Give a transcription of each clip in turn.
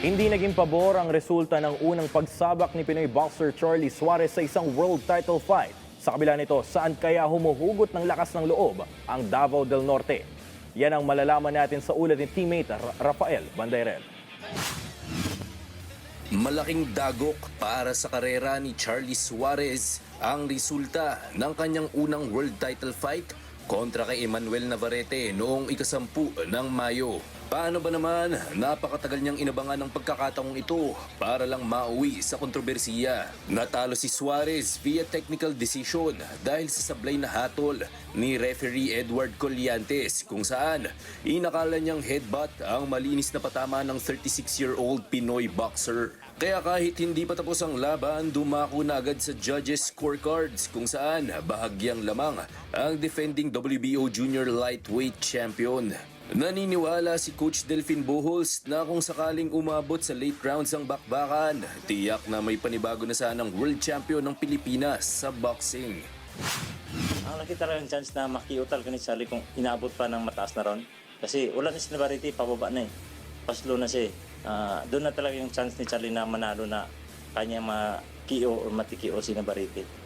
Hindi naging pabor ang resulta ng unang pagsabak ni Pinoy boxer Charlie Suarez sa isang world title fight. Sa kabila nito, saan kaya humuhugot ng lakas ng loob ang Davao del Norte? Yan ang malalaman natin sa ulat ni teammate Rafael Bandairel. Malaking dagok para sa karera ni Charlie Suarez ang resulta ng kanyang unang world title fight kontra kay Emmanuel Navarrete noong ika-10 ng Mayo. Paano ba naman napakatagal niyang inabangan ng pagkakataong ito para lang mauwi sa kontrobersiya? Natalo si Suarez via technical decision dahil sa sablay na hatol ni referee Edward Colliantes kung saan inakala niyang headbutt ang malinis na patama ng 36-year-old Pinoy boxer. Kaya kahit hindi pa tapos ang laban, dumako na agad sa judges' scorecards kung saan bahagyang lamang ang defending WBO Junior Lightweight Champion. Naniniwala si Coach Delfin Bohols na kung sakaling umabot sa late rounds ang bakbakan, tiyak na may panibago na sanang world champion ng Pilipinas sa boxing. Ang nakita rin ang chance na makiutal ka ni Charlie kung inaabot pa ng mataas na round. Kasi wala na si Navarrete, pababa na eh. Paslo na siya eh. Doon na talaga yung chance ni Charlie na manalo na kanya ma-KO o mati-KO si Navarrete.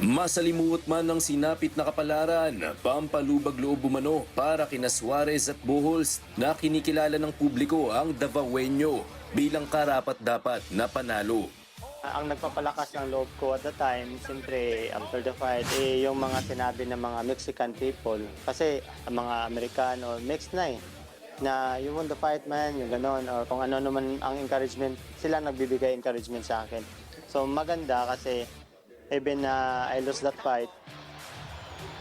Masalimuot man ng sinapit na kapalaran, pampalubag loob umano para kina Suarez at Bohols na kinikilala ng publiko ang Davaoeño bilang karapat-dapat na panalo. Ang nagpapalakas ng loob ko at the time, siyempre after the fight, yung mga sinabi ng mga Mexican people. Kasi ang mga Amerikano, mixed na eh. Na you won the fight man, yung ganon, or kung ano naman ang encouragement, sila nagbibigay encouragement sa akin. So maganda kasi even I lost that fight,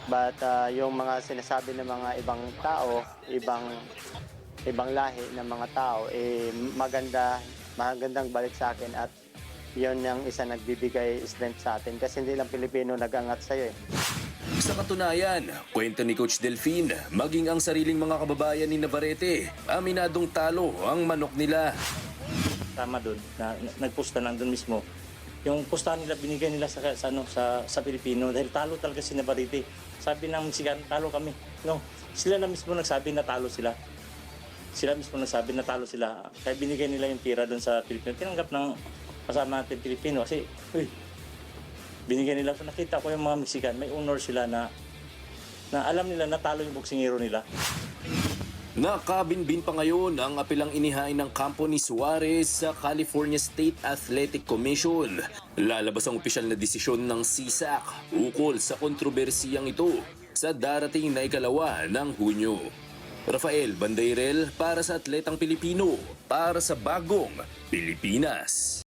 but yung mga sinasabi ng mga ibang tao, ibang lahi ng mga tao, magandang balik sa akin at yun yung isa nagbibigay strength sa atin kasi hindi lang Pilipino nag-angat sa'yo eh. Sa katunayan, kwento ni Coach Delfin, maging ang sariling mga kababayan ni Navarrete, aminadong talo ang manok nila. Tama doon, na nagpusta lang doon mismo. Yung pustahan nila, binigay nila sa Pilipino dahil talo talaga si Navarrete. Sabi ng Mexican, talo kami. No, sila na mismo nagsabi na talo sila. Sila mismo nagsabi na talo sila. Kaya binigay nila yung tira doon sa Pilipino. Tinanggap ng kasama natin Pilipino kasi, binigay nila. Nakita ko yung mga Mexican, may honor sila na alam nila na talo yung boksingero nila. Nakabinbin pa ngayon ang apilang inihain ng kampo ni Suarez sa California State Athletic Commission. Lalabas ang opisyal na desisyon ng CSAC ukol sa kontrobersiyang ito sa darating na ika-2 ng Hunyo. Rafael Bandairel para sa Atletang Pilipino, para sa Bagong Pilipinas.